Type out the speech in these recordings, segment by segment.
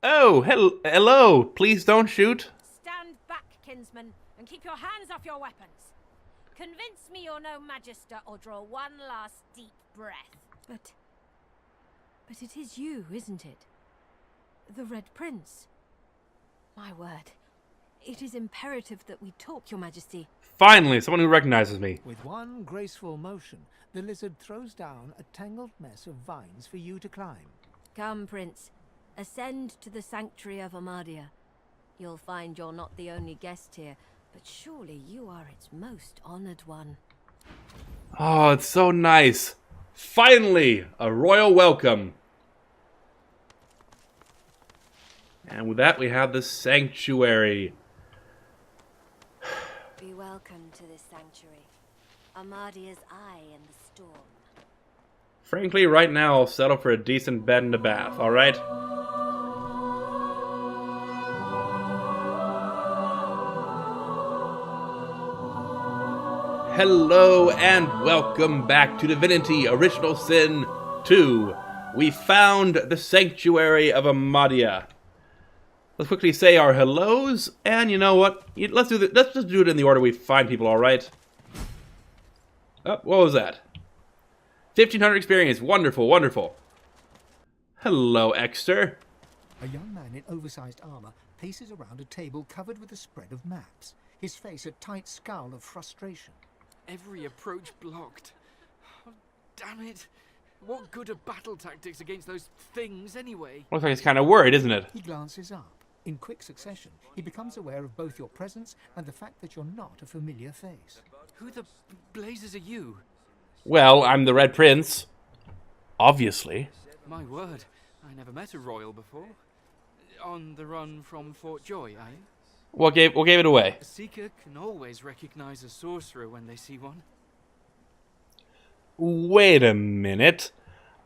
Oh, hello. Please don't shoot. Stand back, kinsman, and keep your hands off your weapons. Convince me you're no magister, or draw one last deep breath. But it is you, isn't it? The Red Prince. My word. It is imperative that we talk, your majesty. Finally, someone who recognizes me. With one graceful motion, the lizard throws down a tangled mess of vines for you to climb. Come, Prince. Ascend to the sanctuary of Amadia. You'll find you're not the only guest here, but surely you are its most honored one. Oh, it's so nice. Finally, a royal welcome. And with that, we have the sanctuary. Be welcome to this sanctuary. Amadia's eye in the storm. Frankly, right now, I'll settle for a decent bed and a bath, alright? Hello and welcome back to Divinity Original Sin 2. We found the Sanctuary of Amadia. Let's quickly say our hellos, and you know what? Let's just do it in the order we find people, alright? Oh, what was that? 1500 experience. Wonderful, wonderful. Hello, Exter. A young man in oversized armor paces around a table covered with a spread of maps, his face a tight scowl of frustration. Every approach blocked. Oh, damn it. What good are battle tactics against those things anyway? Looks like he's kind of worried, isn't it? He glances up. In quick succession, he becomes aware of both your presence and the fact that you're not a familiar face. Who the blazes are you? Well, I'm the Red Prince. Obviously. My word, I never met a royal before. On the run from Fort Joy, are you? What gave it away? A seeker can always recognize a sorcerer when they see one. Wait a minute.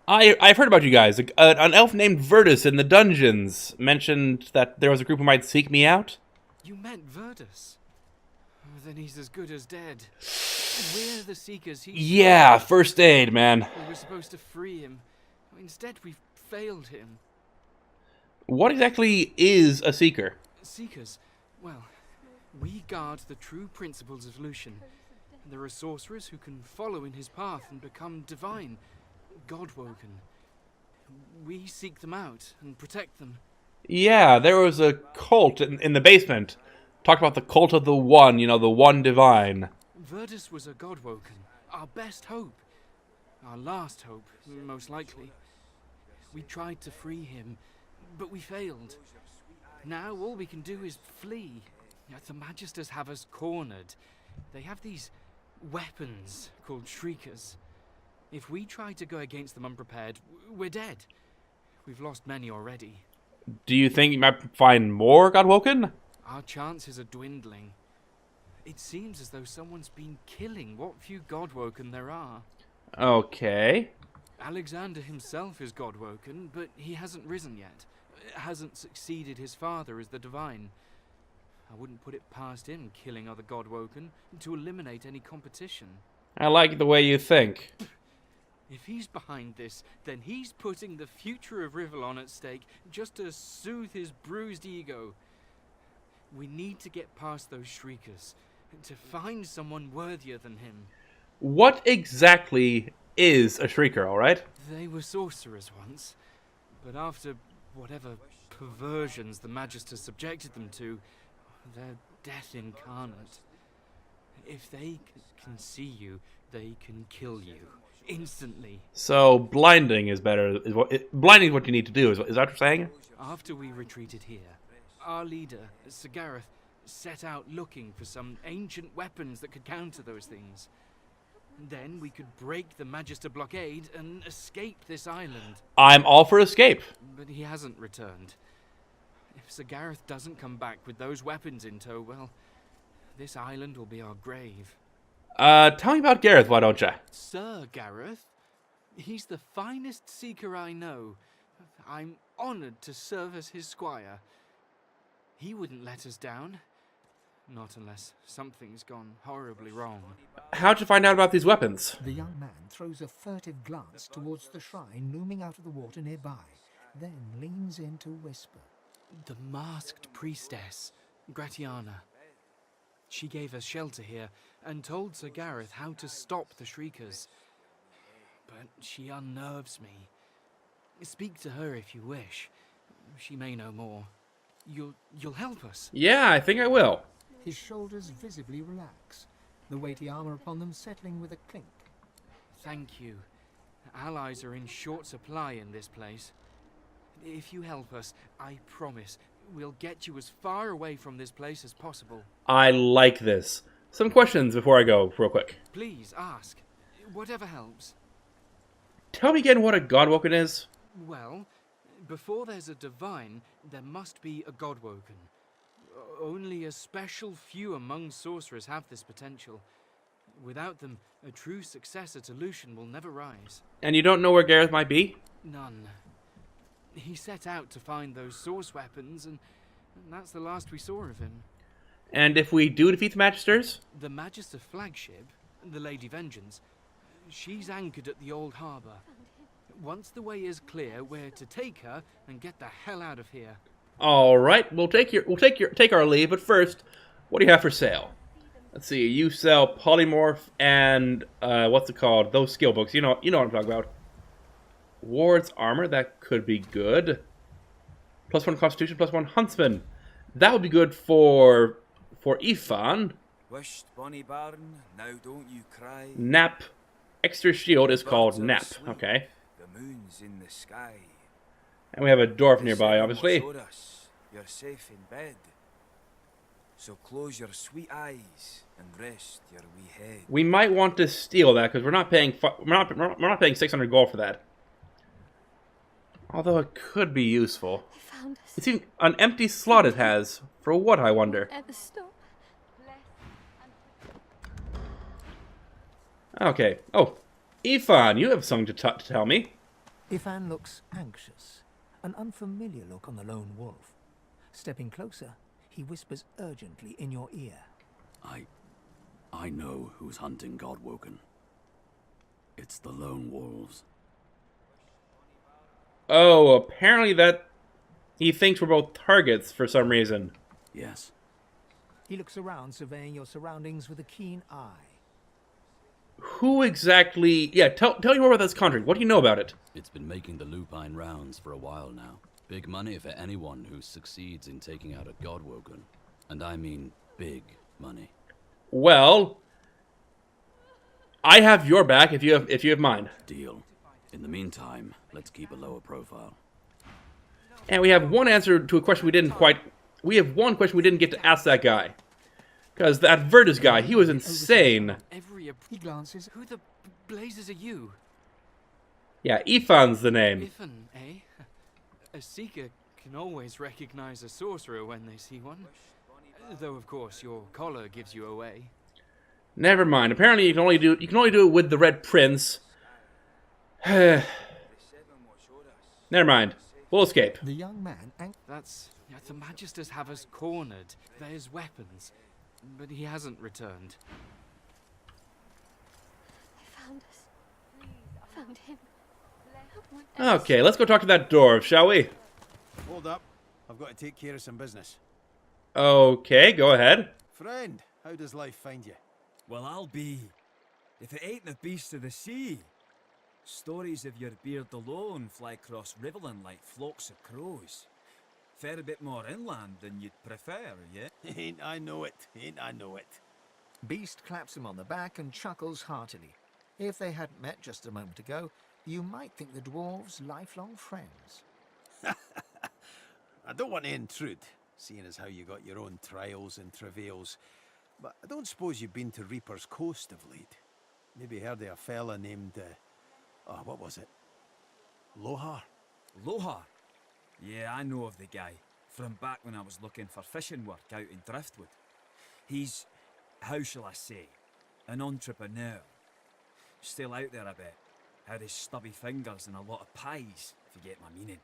I've heard about you guys. An elf named Virtus in the dungeons mentioned that there was a group who might seek me out. You meant Virtus? Oh, then he's as good as dead. We're the seekers he... Yeah, first aid, man. We were supposed to free him. Instead, we've failed him. What exactly is a seeker? Seekers? Well, we guard the true principles of Lucian. There are sorcerers who can follow in his path and become divine, God-woken. We seek them out and protect them. Yeah, there was a cult in the basement. Talked about the cult of the one, you know, the one divine. Virtus was a God-woken, our best hope. Our last hope, most likely. We tried to free him, but we failed. Now all we can do is flee. The Magisters have us cornered. They have these weapons called Shriekers. If we try to go against them unprepared, we're dead. We've lost many already. Do you think you might find more Godwoken? Our chances are dwindling. It seems as though someone's been killing what few Godwoken there are. Okay. Alexander himself is Godwoken, but he hasn't risen yet. Hasn't succeeded his father as the divine. I wouldn't put it past him killing other Godwoken to eliminate any competition. I like the way you think. If he's behind this, then he's putting the future of Rivellon at stake just to soothe his bruised ego. We need to get past those Shriekers, to find someone worthier than him. What exactly is a Shrieker, alright? They were sorcerers once, but after whatever perversions the Magisters subjected them to, they're death incarnate. If they can see you, they can kill you. Instantly. So blinding is better. Blinding is what you need to do. Is that what you're saying? After we retreated here, our leader, Sir Gareth, set out looking for some ancient weapons that could counter those things. Then we could break the Magister blockade and escape this island. I'm all for escape. But he hasn't returned. If Sir Gareth doesn't come back with those weapons in tow, well, this island will be our grave. Tell me about Gareth, why don't you? Sir Gareth? He's the finest seeker I know. I'm honored to serve as his squire. He wouldn't let us down. Not unless something's gone horribly wrong. How'd you find out about these weapons? The young man throws a furtive glance towards the shrine looming out of the water nearby, then leans in to whisper. The masked priestess, Gratiana. She gave us shelter here and told Sir Gareth how to stop the Shriekers. But she unnerves me. Speak to her if you wish. She may know more. You'll help us? Yeah, I think I will. His shoulders visibly relax, the weighty armor upon them settling with a clink. Thank you. Allies are in short supply in this place. If you help us, I promise we'll get you as far away from this place as possible. I like this. Some questions before I go, real quick. Please ask. Whatever helps. Tell me again what a Godwoken is. Well, before there's a divine, there must be a Godwoken. Only a special few among sorcerers have this potential. Without them, a true successor to Lucian will never rise. And you don't know where Gareth might be? None. He set out to find those source weapons, and that's the last we saw of him. And if we do defeat the Magisters? The Magister flagship, the Lady Vengeance, she's anchored at the old harbour. Once the way is clear, we're to take her and get the hell out of here. All right, we'll take our leave. But first, what do you have for sale? Let's see. You sell polymorph and what's it called? Those skill books. You know what I'm talking about. Ward's armor. That could be good. +1 Constitution, +1 Huntsman. That would be good for Ifan. Wished Bonnie Baron, now don't you cry. Nap. Extra shield is called Nap. Okay. The moon's in the sky. And we have a dwarf The nearby, sun obviously. will show us you're safe in bed. So close your sweet eyes and rest your wee head. We might want to steal that because we're not paying 600 gold for that. Although it could be useful. They found us. It's even an empty slot it has. For what, I wonder? Ever stop? Okay. Oh, Ifan, you have something to tell me. Ifan looks anxious, an unfamiliar look on the lone wolf. Stepping closer, he whispers urgently in your ear. I know who's hunting Godwoken. It's the lone wolves. Oh, apparently that he thinks we're both targets for some reason. Yes. He looks around, surveying your surroundings with a keen eye. Who exactly... Yeah, tell me more about this contract. What do you know about it? It's been making the lupine rounds for a while now. Big money for anyone who succeeds in taking out a Godwoken. And I mean big money. Well, I have your back if you have mine. Deal. In the meantime, let's keep a lower profile. And we have one answer to a question we didn't quite... We have one question we didn't get to ask that guy. Because that Virtus guy, he was insane. He glances. Who the blazes are you? Yeah, Ifan's the name. Ifan, eh? A seeker can always recognize a sorcerer when they see one. Though, of course, your collar gives you away. Never mind. Apparently, you can only do it with the Red Prince. Never mind. We'll escape. The young man. That's... The Magisters have us cornered. There's weapons. But he hasn't returned. They found us. Found him. Okay, let's go talk to that dwarf, shall we? Hold up. I've got to take care of some business. Okay, go ahead. Friend, how does life find you? Well, I'll be. If it ain't the beasts of the sea. Stories of your beard alone fly across Riverland like flocks of crows. Fair a bit more inland than you'd prefer, yeah? Ain't I know it. Beast claps him on the back and chuckles heartily. If they hadn't met just a moment ago, you might think the dwarves lifelong friends. I don't want to intrude, seeing as how you got your own trials and travails. But I don't suppose you've been to Reaper's Coast of late. Maybe heard of a fella named, what was it? Lohar? Lohar? Yeah, I know of the guy. From back when I was looking for fishing work out in Driftwood. He's, how shall I say, an entrepreneur. Still out there a bit. Had his stubby fingers and a lot of pies, if you get my meaning.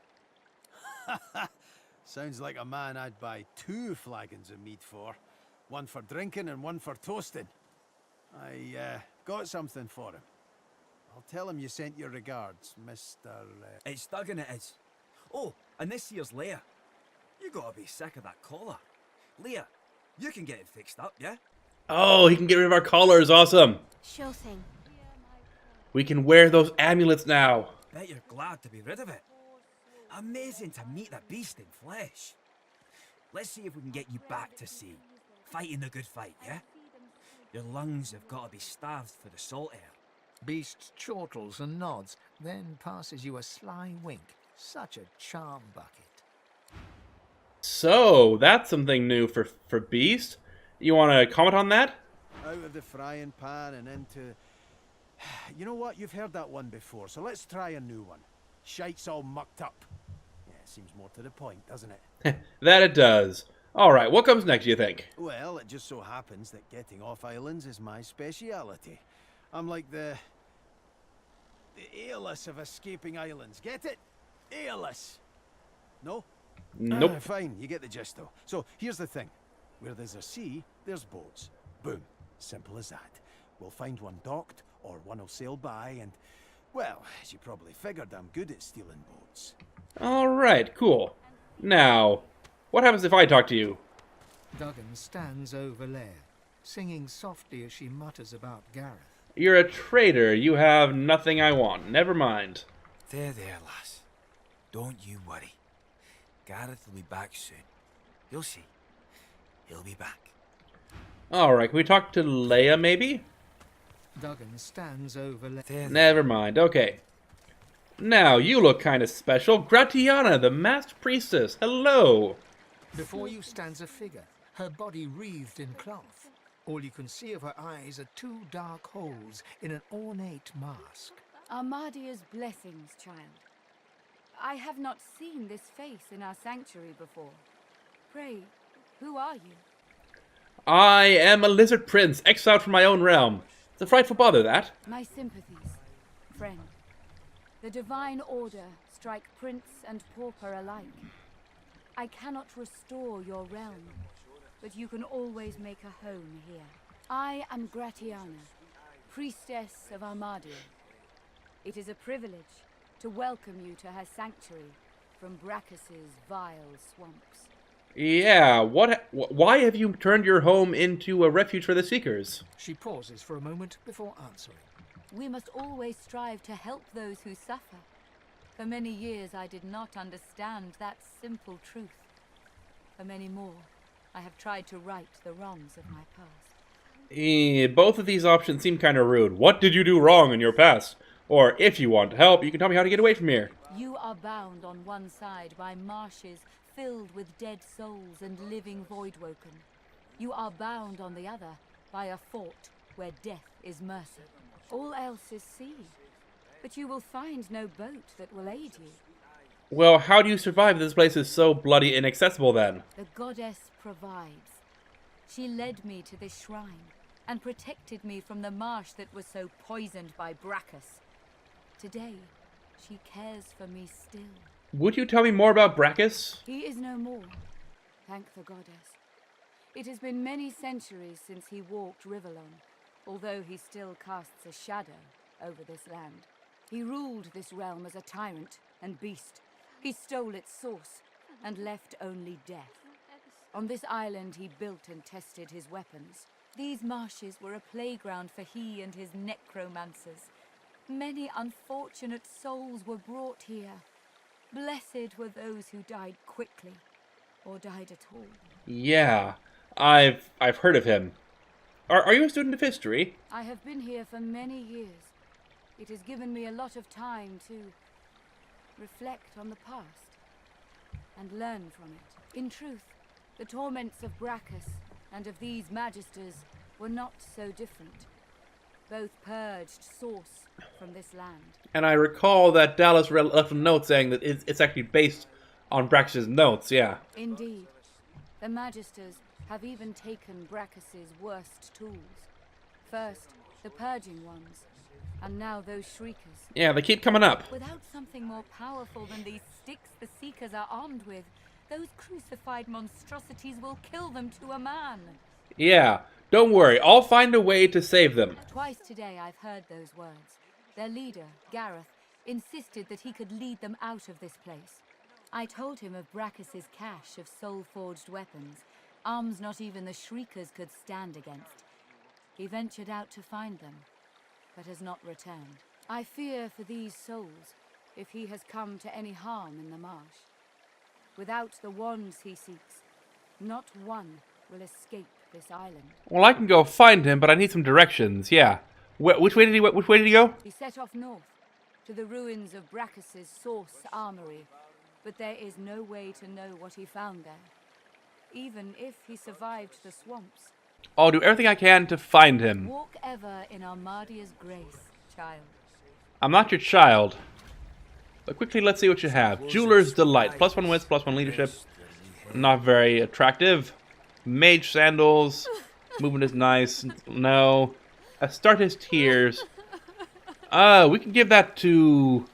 Sounds like a man I'd buy 2 flagons of mead for. One for drinking and one for toasting. I got something for him. I'll tell him you sent your regards, Mr. It's Duggan it is. Oh, and this here's Leia. You gotta be sick of that collar. Leah, you can get it fixed up, yeah? Oh, he can get rid of our collars. Awesome. Sure thing. We can wear those amulets now. Bet you're glad to be rid of it. Amazing to meet the beast in flesh. Let's see if we can get you back to sea. Fighting the good fight, yeah? Your lungs have got to be starved for the salt air. Beast chortles and nods, then passes you a sly wink. Such a charm bucket. So, that's something new for Beast. You want to comment on that? Out of the frying pan and into... You know what? You've heard that one before, so let's try a new one. Shite's all mucked up. Yeah, seems more to the point, doesn't it? That it does. Alright, what comes next, you think? Well, it just so happens that getting off islands is my speciality. I'm like the Aeolus of escaping islands. Get it? Aeolus. No? Nope. Fine, you get the gist though. So, here's the thing. Where there's a sea, there's boats. Boom. Simple as that. We'll find one docked, or one will sail by, and... Well, as you probably figured, I'm good at stealing boats. Alright, cool. Now, what happens if I talk to you? Duggan stands over Leia, singing softly as she mutters about Gareth. You're a traitor. You have nothing I want. Never mind. There, lass. Don't you worry. Gareth will be back soon. You'll see. He'll be back. Alright, can we talk to Leia, maybe? Duggan stands over Leia. Never mind. Okay. Now, you look kind of special. Gratiana, the masked priestess. Hello. Before you stands a figure, her body wreathed in cloth. All you can see of her eyes are two dark holes in an ornate mask. Armadia's blessings, child. I have not seen this face in our sanctuary before. Pray, who are you? I am a lizard prince, exiled from my own realm. It's a frightful bother, that. My sympathies, friend. The divine order strike prince and pauper alike. I cannot restore your realm, but you can always make a home here. I am Gratiana, priestess of Armadia. It is a privilege to welcome you to her sanctuary from Brachus's vile swamps. Yeah, why have you turned your home into a refuge for the Seekers? She pauses for a moment before answering. We must always strive to help those who suffer. For many years I did not understand that simple truth. For many more, I have tried to right the wrongs of my past. Both of these options seem kind of rude. What did you do wrong in your past? Or, if you want help, you can tell me how to get away from here. You are bound on one side by marshes filled with dead souls and living voidwoken. You are bound on the other by a fort where death is mercy. All else is sea, but you will find no boat that will aid you. Well, how do you survive if this place is so bloody inaccessible then? The goddess provides. She led me to this shrine and protected me from the marsh that was so poisoned by Brachus. Today, she cares for me still. Would you tell me more about Brachus? He is no more, thank the goddess. It has been many centuries since he walked Riverlon, although he still casts a shadow over this land. He ruled this realm as a tyrant and beast. He stole its source and left only death. On this island he built and tested his weapons. These marshes were a playground for he and his necromancers. Many unfortunate souls were brought here. Blessed were those who died quickly, or died at all. Yeah, I've heard of him. Are you a student of history? I have been here for many years. It has given me a lot of time to reflect on the past and learn from it. In truth, the torments of Brachus and of these magisters were not so different. Both purged source from this land. And I recall that Dallas left a note saying that it's actually based on Brachus' notes, yeah. Indeed. The magisters have even taken Brachus's worst tools. First, the purging ones, and now those shriekers. Yeah, they keep coming up. Without something more powerful than these sticks the Seekers are armed with, those crucified monstrosities will kill them to a man. Yeah, don't worry, I'll find a way to save them. Twice today I've heard those words. Their leader, Gareth, insisted that he could lead them out of this place. I told him of Brachus's cache of soul-forged weapons, arms not even the Shriekers could stand against. He ventured out to find them, but has not returned. I fear for these souls, if he has come to any harm in the marsh. Without the wands he seeks, not one will escape this island. Well, I can go find him, but I need some directions. Yeah. Which way did he go? He set off north, to the ruins of Brachus's source armory, but there is no way to know what he found there, even if he survived the swamps. I'll do everything I can to find him. Walk ever in Armadia's grace, child. I'm not your child. But quickly, let's see what you have. Jeweler's Delight. +1 wits, +1 leadership. Not very attractive. Mage Sandals. Movement is nice. No. Astartes Tears. We can give that to...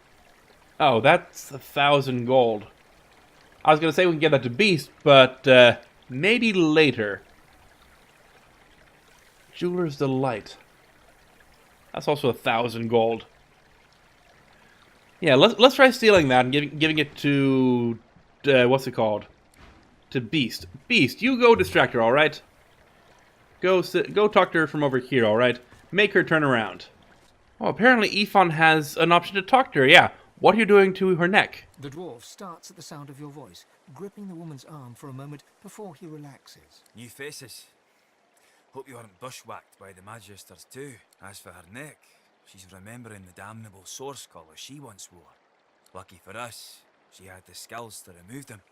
Oh, that's 1,000 gold. I was going to say we can give that to Beast, but maybe later. Jeweler's Delight. That's also 1,000 gold. Yeah, let's try stealing that and giving it to what's it called? To Beast. Beast, you go distract her, all right? Go talk to her from over here, all right? Make her turn around. Oh, apparently Ifan has an option to talk to her. Yeah. What are you doing to her neck? The dwarf starts at the sound of your voice, gripping the woman's arm for a moment before he relaxes. New faces. Hope you aren't bushwhacked by the Magisters too. As for her neck, she's remembering the damnable source collar she once wore. Lucky for us, she had the skills to remove them.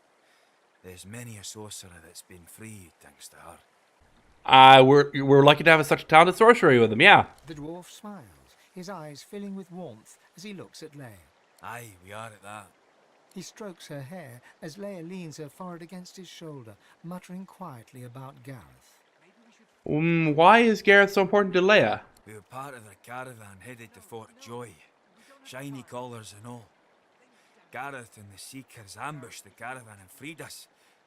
There's many a sorcerer that's been freed thanks to her. We're lucky to have such a talented sorcery with him, yeah. The dwarf smiles, his eyes filling with warmth as he looks at Leia. Aye, we are at that. He strokes her hair as Leia leans her forehead against his shoulder, muttering quietly about Gareth. Why is Gareth so important to Leia? We were part of the caravan headed to Fort Joy. Shiny collars and all. Gareth and the Seekers ambushed the caravan and freed us.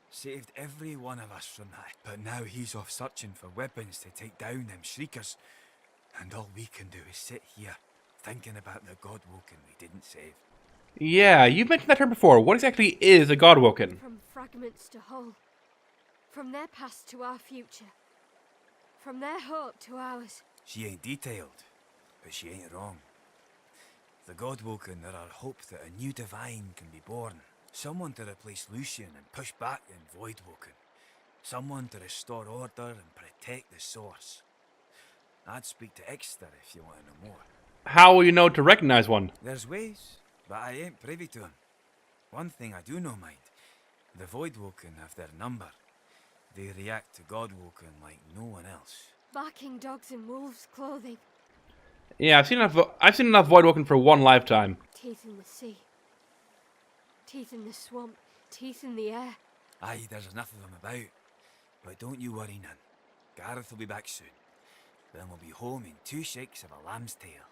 Saved every one of us from that. But now he's off searching for weapons to take down them Shriekers. And all we can do is sit here, thinking about the Godwoken we didn't save. Yeah, you've mentioned that term before. What exactly is a Godwoken? From fragments to whole. From their past to our future. From their hope to ours. She ain't detailed, but she ain't wrong. The Godwoken are our hope that a new divine can be born. Someone to replace Lucian and push back the Voidwoken. Someone to restore order and protect the source. I'd speak to Exeter if you want to know more. How will you know to recognize one? There's ways, but I ain't privy to them. One thing I do know, mind. The Voidwoken have their number. They react to Godwoken like no one else. Barking dogs in wolves' clothing. Yeah, I've seen enough Voidwoken for one lifetime. Teeth in the sea. Teeth in the swamp. Teeth in the air. Aye, there's enough of them about. But don't you worry none. Gareth will be back soon. Then we'll be home in 2 shakes of a lamb's tail.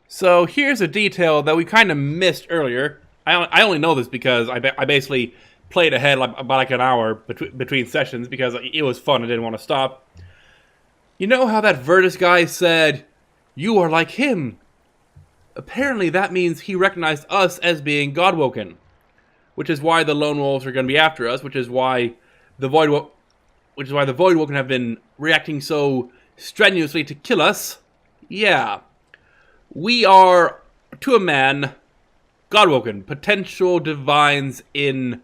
So here's a detail that we kind of missed earlier. I only know this because I basically played ahead about like an hour between sessions because it was fun. I didn't want to stop. You know how that Virtus guy said, "You are like him"? Apparently that means he recognized us as being Godwoken, which is why the Lone Wolves are going to be after us, which is why the Voidwoken have been reacting so strenuously to kill us. Yeah. We are, to a man, Godwoken, potential divines in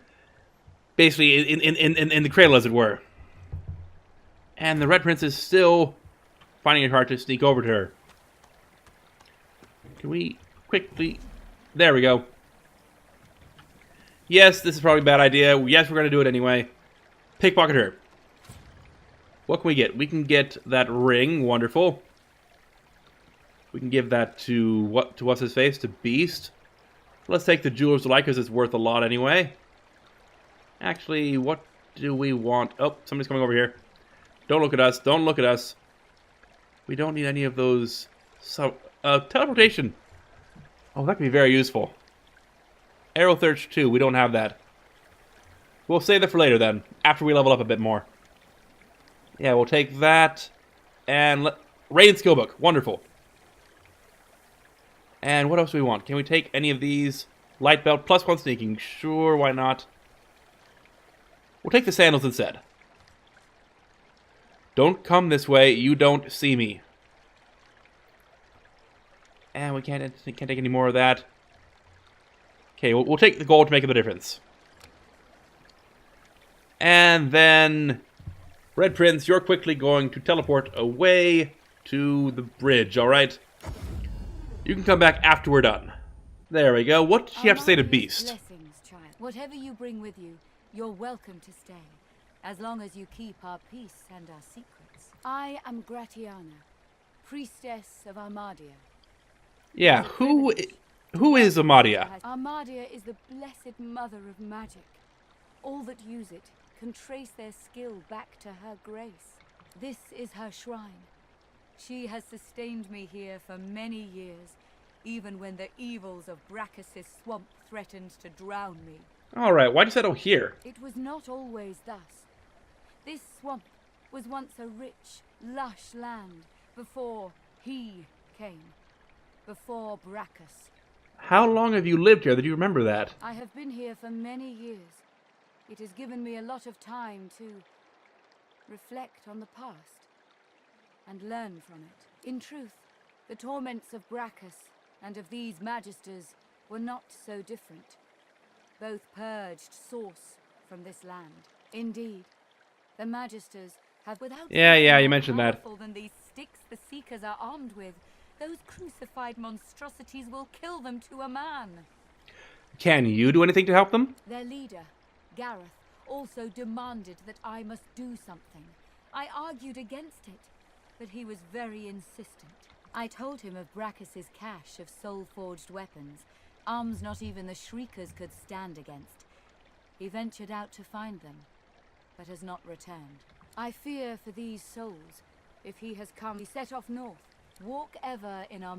the cradle, as it were. And the Red Prince is still finding it hard to sneak over to her. Can we quickly... There we go. Yes, this is probably a bad idea. Yes, we're going to do it anyway. Pickpocket her. What can we get? We can get that ring. Wonderful. We can give that to what's his face? To Beast. Let's take the Jeweler's Delight because it's worth a lot anyway. Actually, what do we want? Oh, somebody's coming over here. Don't look at us. Don't look at us. We don't need any of those. So, teleportation. Oh, that could be very useful. Arrow Thirch 2. We don't have that. We'll save that for later then. After we level up a bit more. Yeah, we'll take that. And Raiden Skillbook. Wonderful. And what else do we want? Can we take any of these Light belt, +1 sneaking. Sure, why not? We'll take the sandals instead. Don't come this way. You don't see me. And we can't take any more of that. Okay, we'll take the gold to make a difference. And then, Red Prince, you're quickly going to teleport away to the bridge, alright? You can come back after we're done. There we go. What did you have to say to Beast? Blessings, child. Whatever you bring with you, you're welcome to stay, as long as you keep our peace and our secrets. I am Gratiana, priestess of Armadia. Yeah, who is Amadia? Armadia is the blessed mother of magic. All that use it can trace their skill back to her grace. This is her shrine. She has sustained me here for many years, even when the evils of Brachus' swamp threatened to drown me. Alright, why'd you settle here? It was not always thus. This swamp was once a rich, lush land before he came. Before Brachus. How long have you lived here that you remember that? I have been here for many years. It has given me a lot of time to reflect on the past and learn from it. In truth, the torments of Brachus and of these magisters were not so different. Both purged source from this land. Indeed, the magisters have without Yeah, you mentioned that. more powerful than these sticks the Seekers are armed with. Those crucified monstrosities will kill them to a man. Can you do anything to help them? Their leader, Gareth, also demanded that I must do something. I argued against it, but he was very insistent. I told him of Brachus' cache of soul-forged weapons, arms not even the Shriekers could stand against. He ventured out to find them, but has not returned. I fear for these souls. If he has come, he set off north. Walk ever in our...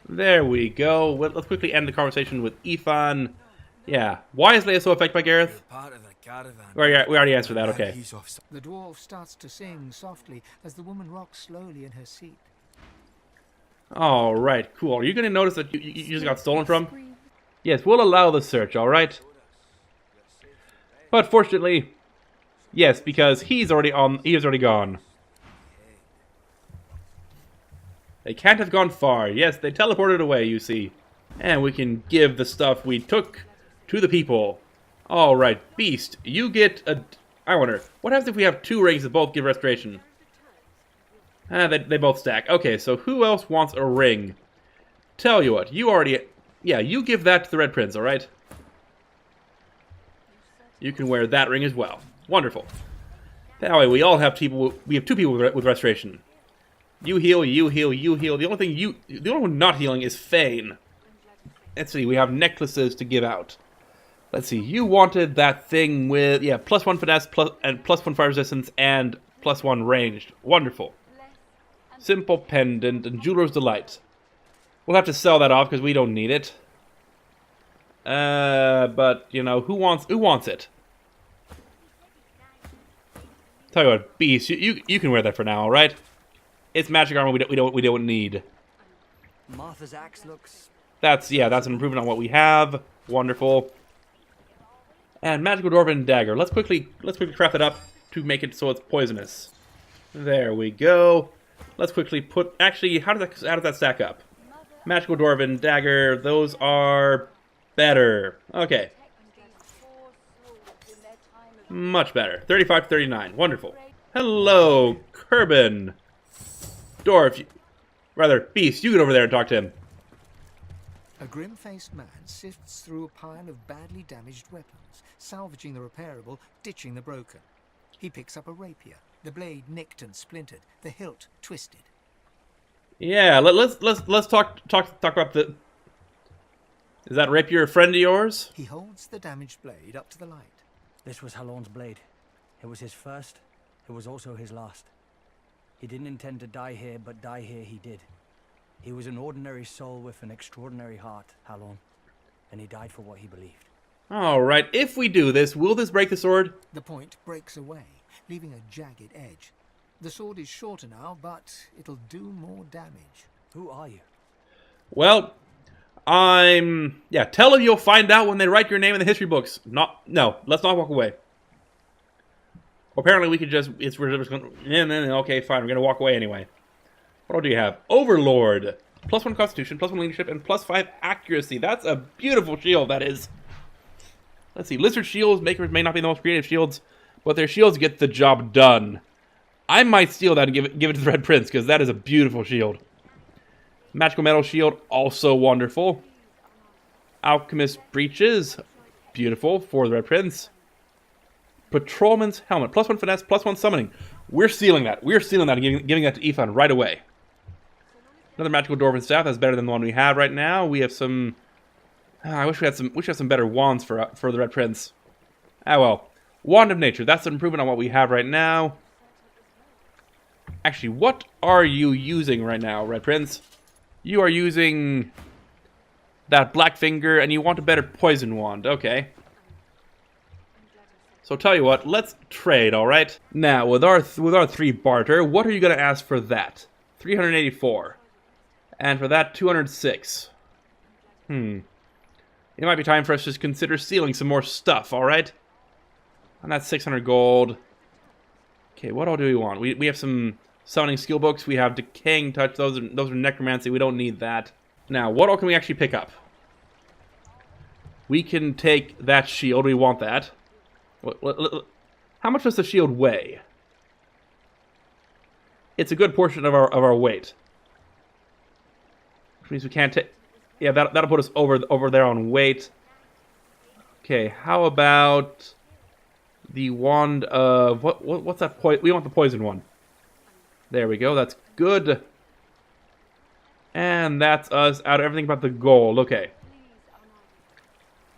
There we go. Let's quickly end the conversation with Ethan. Yeah. Why is Leia so affected by Gareth? Part of the caravan. We already answered that, okay. The dwarf starts to sing softly as the woman rocks slowly in her seat. Alright, cool. Are you going to notice that you just got stolen from? Yes, we'll allow the search, alright? But fortunately, yes, because he is already gone. They can't have gone far. Yes, they teleported away, you see. And we can give the stuff we took to the people. Alright, Beast, you get a... I wonder, what happens if we have 2 rings that both give restoration? They both stack. Okay, so who else wants a ring? Tell you what, you already... Yeah, you give that to the Red Prince, alright? You can wear that ring as well. Wonderful. That way we all have people... We have 2 people with restoration. You heal, you heal, you heal. The only one not healing is Fane. Let's see, we have necklaces to give out. Let's see, you wanted that thing with, yeah, +1 finesse, and +1 fire resistance, and +1 ranged. Wonderful. Simple pendant and jeweler's delight. We'll have to sell that off because we don't need it. But you know, who wants it? Tell you what, Beast, you can wear that for now, all right? It's magic armor we don't need. Martha's axe looks... That's an improvement on what we have. Wonderful. And magical dwarven dagger. Let's quickly craft it up to make it so it's poisonous. There we go. Let's quickly put... Actually, how does that stack up? Magical dwarven dagger. Those are better. Okay. Much better. 35 to 39. Wonderful. Hello, Kerbin. Dwarf. Rather, Beast, you get over there and talk to him. A grim-faced man sifts through a pile of badly damaged weapons, salvaging the repairable, ditching the broken. He picks up a rapier, the blade nicked and splintered, the hilt twisted. Yeah, let's talk about the... Is that rapier a friend of yours? He holds the damaged blade up to the light. This was Halon's blade. It was his first. It was also his last. He didn't intend to die here, but die here he did. He was an ordinary soul with an extraordinary heart, Halon. And he died for what he believed. Alright, if we do this, will this break the sword? The point breaks away, leaving a jagged edge. The sword is shorter now, but it'll do more damage. Who are you? Well, Yeah, tell them you'll find out when they write your name in the history books. No, let's not walk away. Apparently we could just, we're just gonna, okay, fine, we're gonna walk away anyway. What all do you have? Overlord. +1 Constitution, +1 Leadership, and +5 Accuracy. That's a beautiful shield, that is. Let's see, Lizard shields, makers may not be the most creative shields, but their shields get the job done. I might steal that and give it to the Red Prince, because that is a beautiful shield. Magical Metal Shield, also wonderful. Alchemist Breeches, beautiful for the Red Prince. Patrolman's Helmet, +1 Finesse, +1 Summoning. We're stealing that. We're stealing that and giving that to Ethan right away. Another Magical Dwarven Staff, that's better than the one we have right now. We have some... I wish we had some better wands for the Red Prince. Ah well. Wand of Nature, that's an improvement on what we have right now. Actually, what are you using right now, Red Prince? You are using that Black Finger, and you want a better Poison Wand. Okay. So tell you what, let's trade, alright? Now, with our 3 barter, what are you going to ask for that? 384. And for that, 206. It might be time for us to consider stealing some more stuff, alright? And that's 600 gold. Okay, what all do we want? We have some summoning skill books. We have Decaying Touch. Those are necromancy. We don't need that. Now, what all can we actually pick up? We can take that shield. We want that. How much does the shield weigh? It's a good portion of our weight. Which means we can't take... Yeah, that'll put us over there on weight. Okay, how about the wand of... What's that? We want the poison one. There we go, that's good. And that's us out of everything but the gold. Okay.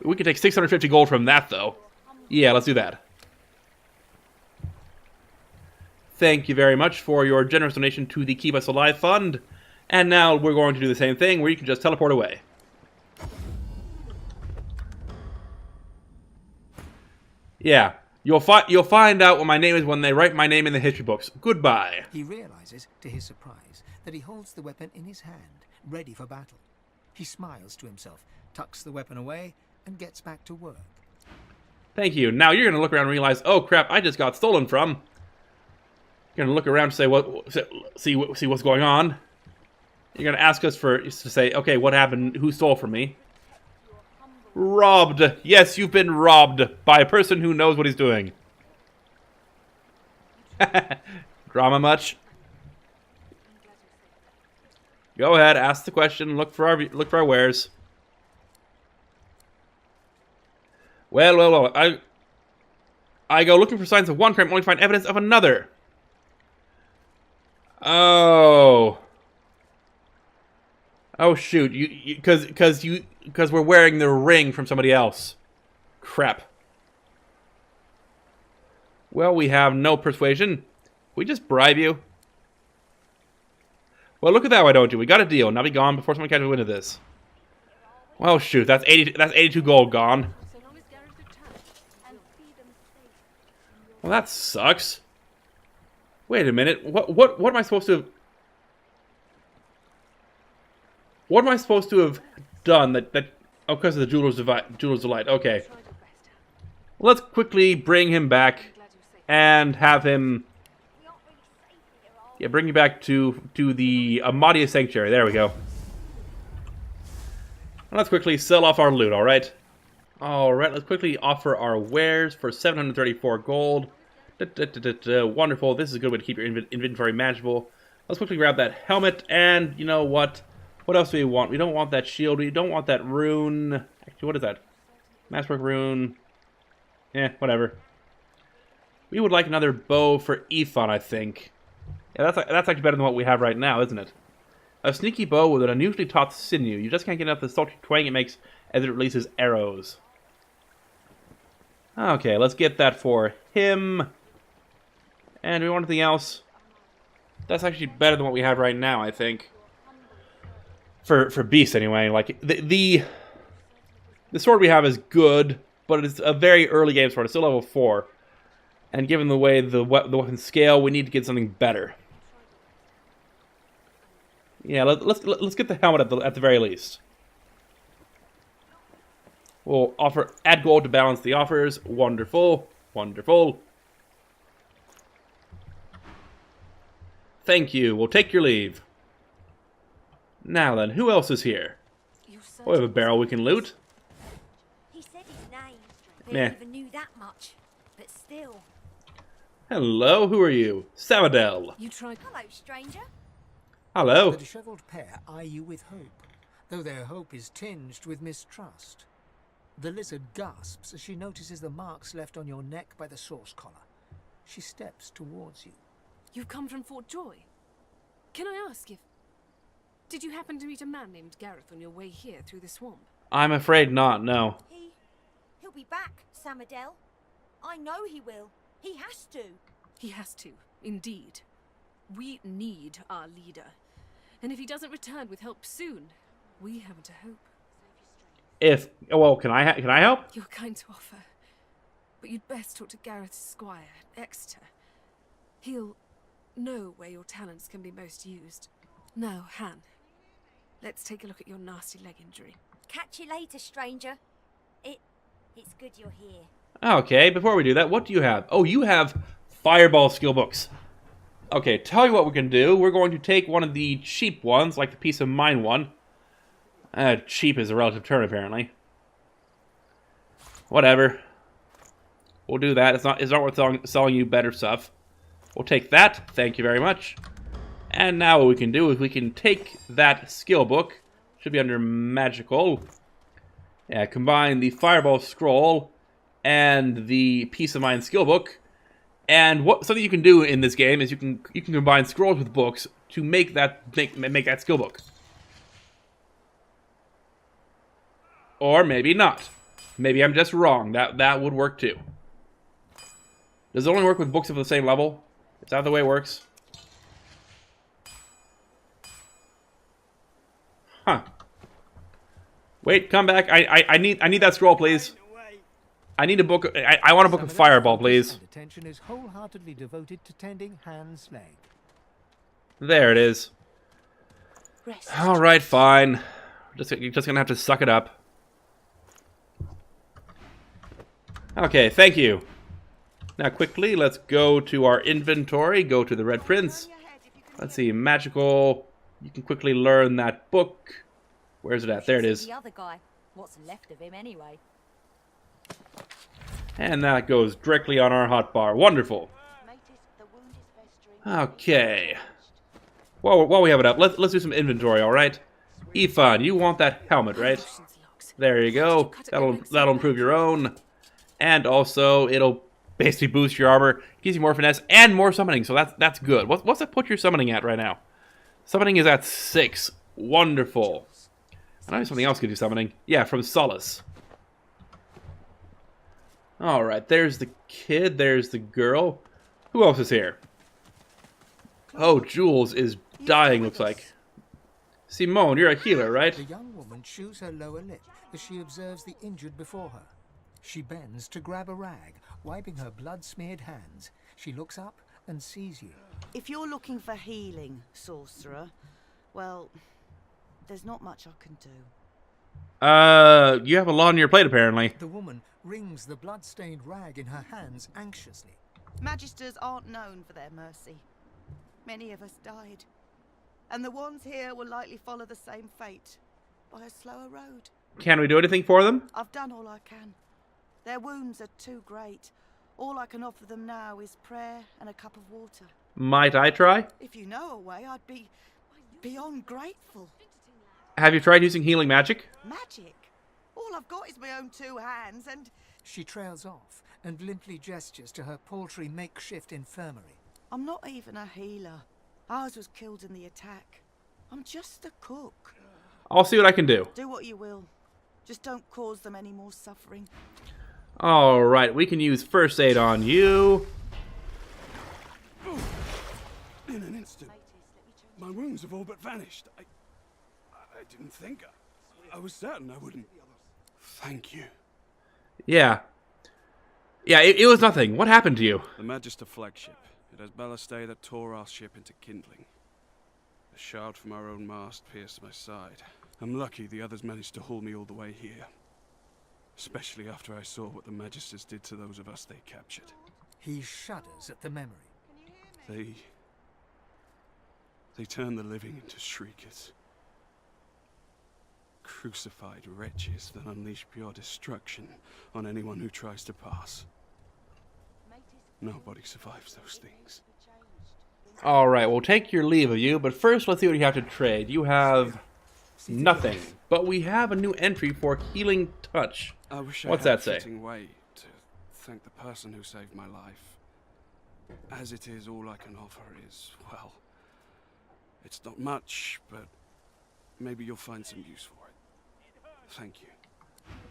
We can take 650 gold from that, though. Yeah, let's do that. Thank you very much for your generous donation to the Keep Us Alive Fund. And now we're going to do the same thing, where you can just teleport away. Yeah, you'll find out what my name is when they write my name in the history books. Goodbye. He realizes, to his surprise, that he holds the weapon in his hand, ready for battle. He smiles to himself, tucks the weapon away, and gets back to work. Thank you. Now you're going to look around and realize, oh crap, I just got stolen from. You're going to look around and say, see what's going on. You're going to ask us to say, okay, what happened? Who stole from me? Robbed. Yes, you've been robbed by a person who knows what he's doing. Drama much? Go ahead, ask the question. Look for our wares. Well. I go looking for signs of one crime, only find evidence of another. Oh. Oh shoot! Because we're wearing the ring from somebody else. Crap. Well, we have no persuasion. We just bribe you. Well, look at that, why don't you? We got a deal. Now be gone before someone catches wind of this. Well, shoot, that's 82 gold gone. Well, that sucks. Wait a minute. What am I supposed to? What am I supposed to have done that oh, because of the Jeweler's Delight. Okay. Well, let's quickly bring him back and have him. Yeah, bring you back to the Amadia Sanctuary. There we go. And let's quickly sell off our loot, alright? Alright, let's quickly offer our wares for 734 gold. Wonderful. This is a good way to keep your inventory manageable. Let's quickly grab that helmet, and you know what? What else do we want? We don't want that shield. We don't want that rune. Actually, what is that? Masterwork rune. Whatever. We would like another bow for Ethan, I think. Yeah, that's actually better than what we have right now, isn't it? A sneaky bow with an unusually taut sinew. You just can't get enough of the sultry twang it makes as it releases arrows. Okay, let's get that for him. And do we want anything else? That's actually better than what we have right now, I think. For Beast, anyway. Like, the sword we have is good, but it's a very early game sword. It's still level 4. And given the way the weapon scale, we need to get something better. Yeah, let's get the helmet at the very least. We'll add gold to balance the offers. Wonderful. Wonderful. Thank you. We'll take your leave. Now then, who else is here? We have a barrel we can loot. He said his name. Yeah. Barely even knew that much. But still. Hello, who are you? Samadel. You tried. Hello, stranger. Hello. The dishevelled pair eye you with hope, though their hope is tinged with mistrust. The lizard gasps as she notices the marks left on your neck by the source collar. She steps towards you. You've come from Fort Joy. Can I ask if... Did you happen to meet a man named Gareth on your way here through the swamp? I'm afraid not, no. He'll be back, Samadel. I know he will. He has to. He has to, indeed. We need our leader. And if he doesn't return with help soon, we haven't a hope. Well, can I help? You're kind to offer. But you'd best talk to Gareth's squire, Exeter. He'll know where your talents can be most used. Now, Han, let's take a look at your nasty leg injury. Catch you later, stranger. It's good you're here. Okay, before we do that, what do you have? Oh, you have fireball skill books. Okay, tell you what we can do. We're going to take one of the cheap ones, like the peace of mind one. Cheap is a relative term, apparently. Whatever. We'll do that. It's not worth selling you better stuff. We'll take that. Thank you very much. And now what we can do is we can take that skill book. Should be under magical. Yeah, combine the fireball scroll and the peace of mind skill book. And something you can do in this game is you can combine scrolls with books to make that skill book. Or maybe not. Maybe I'm just wrong. That would work too. Does it only work with books of the same level? Is that the way it works? Huh. Wait, come back. I need that scroll, please. I need a book. I want a book of fireball, please. Attention is wholeheartedly devoted to tending Han's leg. There it is. All right, fine. You're just gonna have to suck it up. Okay, thank you. Now, quickly, let's go to our inventory. Go to the Red Prince. Let's see, magical. You can quickly learn that book. Where's it at? There it is. The other guy. What's left of him anyway? And that goes directly on our hotbar. Wonderful. Okay. While we have it up, let's do some inventory, all right? Ifan, you want that helmet, right? There you go. That'll improve your own. And also, it'll basically boost your armor, gives you more finesse, and more summoning, so that's good. What's that put your summoning at right now? Summoning is at 6. Wonderful. I know something else could do summoning. Yeah, from Solace. Alright, there's the kid, there's the girl. Who else is here? Oh, Jules is dying, looks like. Simone, you're a healer, right? The young woman chews her lower lip as she observes the injured before her. She bends to grab a rag, wiping her blood-smeared hands. She looks up and sees you. If you're looking for healing, sorcerer, well, there's not much I can do. You have a lot on your plate, apparently. The woman wrings the blood-stained rag in her hands anxiously. Magisters aren't known for their mercy. Many of us died. And the ones here will likely follow the same fate, by a slower road. Can we do anything for them? I've done all I can. Their wounds are too great. All I can offer them now is prayer and a cup of water. Might I try? If you know a way, I'd be beyond grateful. Have you tried using healing magic? Magic? All I've got is my own 2 hands and... She trails off and limply gestures to her paltry makeshift infirmary. I'm not even a healer. Ours was killed in the attack. I'm just a cook. I'll see what I can do. Do what you will. Just don't cause them any more suffering. Alright, we can use first aid on you. In an instant. My wounds have all but vanished. I didn't think. I was certain I wouldn't. Thank you. Yeah. Yeah, it was nothing. What happened to you? The Magister flagship. It has ballast that tore our ship into kindling. A shard from our own mast pierced my side. I'm lucky the others managed to haul me all the way here. Especially after I saw what the Magisters did to those of us they captured. He shudders at the memory. They turn the living into shriekers. Crucified wretches that unleash pure destruction on anyone who tries to pass. Nobody survives those things. Alright, we'll take your leave of you, but first let's see what you have to trade. You have nothing, but we have a new entry for Healing Touch. I wish What's I had that say? a fitting way to thank the person who saved my life. As it is, all I can offer is, well, it's not much, but maybe you'll find some use for it. Thank you.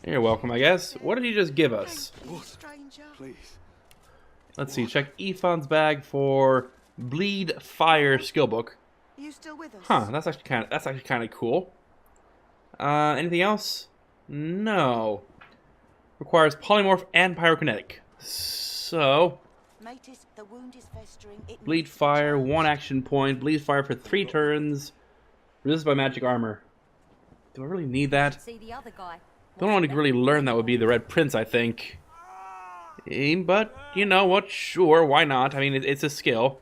You're welcome, I guess. What did you just give us? Stranger. Please. Let's see, check Ethan's bag for Bleed Fire skill book. Are you still with us? Huh, that's actually kind of cool. Anything else? No. Requires polymorph and pyrokinetic. So, Matis, the wound is festering. It Bleed needs to be Fire, changed. 1 action point. Bleed Fire for 3 turns. Resisted by magic armor. Do I really need that? See the other guy. The only one who could really learn that would be the Red Prince, I think. But, you know what? Sure, why not? I mean, it's a skill.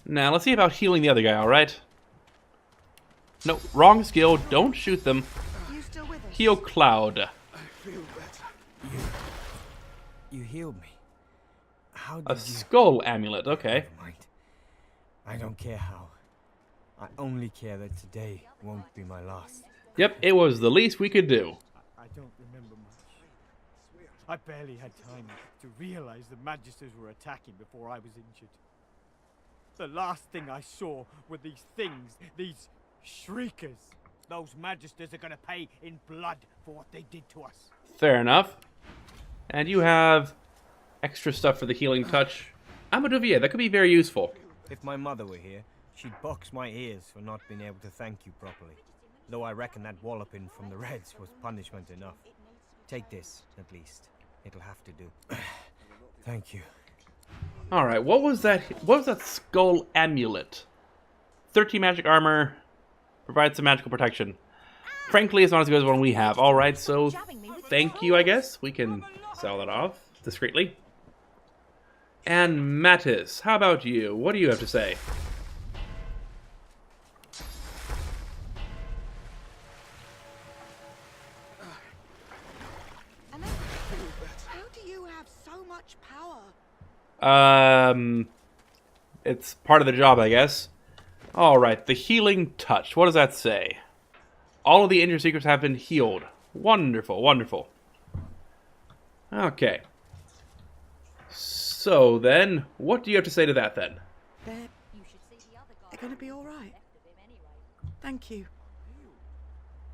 Now, let's see about healing the other guy, alright? No, wrong skill. Don't shoot them. You still with us? Heal Cloud. I feel better. You healed me. How did A skull amulet, okay. Never mind. I don't care how. I only care that today won't be my last. Yep, it was the least we could do. I don't remember much. I barely had time to realize the Magisters were attacking before I was injured. The last thing I saw were these things, these shriekers. Those Magisters are gonna pay in blood for what they did to us. Fair enough. And you have extra stuff for the healing touch. Amadouvier, that could be very useful. If my mother were here, she'd box my ears for not being able to thank you properly. Though I reckon that walloping from the Reds was punishment enough. Take this, at least. It'll have to do. Thank you. Alright, what was that skull amulet? 13 magic armor, provides some magical protection. Frankly, it's not as good as one we have. Alright, so thank you, I guess. We can sell that off discreetly. And Mattis, how about you? What do you have to say? How do you have so much power? It's part of the job, I guess. Alright, the healing touch. What does that say? All of the injured secrets have been healed. Wonderful, wonderful. Okay. So then, what do you have to say to that then? They're going to be all right. Thank you.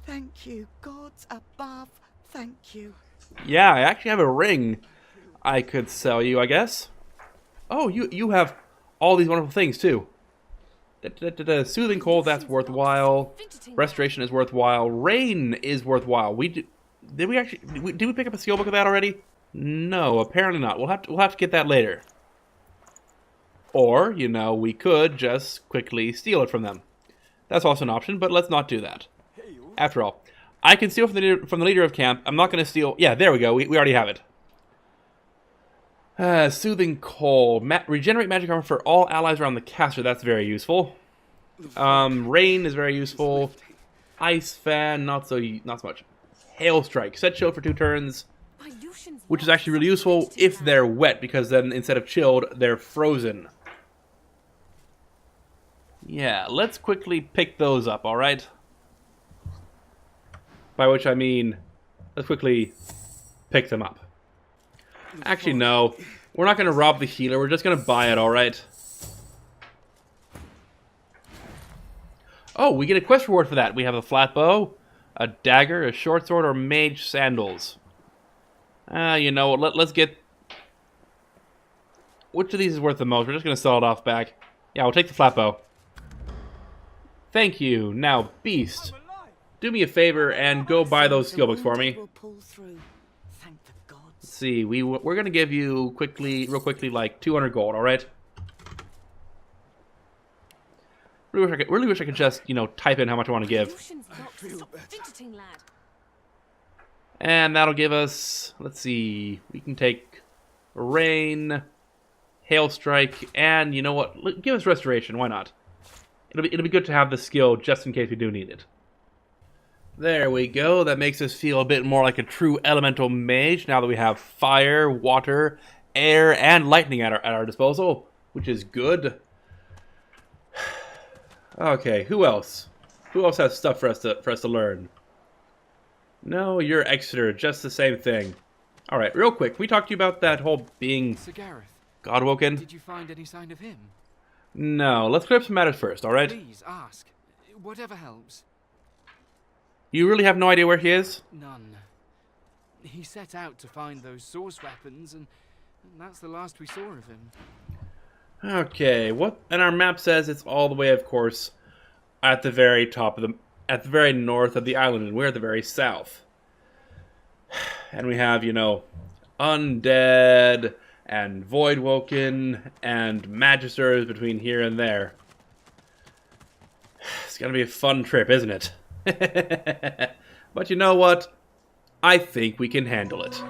Thank you. Gods above, thank you. Yeah, I actually have a ring I could sell you, I guess. Oh, you have all these wonderful things, too. Soothing cold, that's worthwhile. Restoration is worthwhile. Rain is worthwhile. Did we pick up a skill book of that already? No, apparently not. We'll have to get that later. Or, you know, we could just quickly steal it from them. That's also an option, but let's not do that. After all, I can steal from the leader of camp. I'm not going to steal... Yeah, there we go. We already have it. Soothing Cold. Regenerate magic armor for all allies around the caster. That's very useful. Rain is very useful. Ice Fan, not so much. Hail Strike. Set chill for 2 turns. Which is actually really useful if they're wet, because then instead of chilled, they're frozen. Yeah, let's quickly pick those up, alright? By which I mean, let's quickly pick them up. Actually, no. We're not going to rob the healer. We're just going to buy it, alright? Oh, we get a quest reward for that. We have a flat bow, a dagger, a short sword, or mage sandals. You know what? Let's get... Which of these is worth the most? We're just going to sell it off back. Yeah, we'll take the flat bow. Thank you. Now, Beast, do me a favor and go buy those skill books for me. Let's see, we're going to give you real quickly, like 200 gold, alright? Really wish I could just, you know, type in how much I want to give. Stop fidgeting, lad. And that'll give us, let's see, we can take Rain, Hail Strike, and you know what? Give us Restoration, why not? It'll be good to have the skill just in case we do need it. There we go. That makes us feel a bit more like a true elemental mage now that we have fire, water, air, and lightning at our disposal, which is good. Okay, who else? Who else has stuff for us to learn? No, you're Exeter, just the same thing. All right, real quick, can we talk to you about that whole being Sir Gareth, God-woken? did you find any sign of him? No, let's clear up some matters first, all right? Please ask. Whatever helps. You really have no idea where he is? None. He set out to find those source weapons, and that's the last we saw of him. Okay, what? And our map says it's all the way, of course, at the very top of at the very north of the island, and we're at the very south. And we have, you know, undead and voidwoken and magisters between here and there. It's gonna be a fun trip, isn't it? But you know what? I think we can handle it.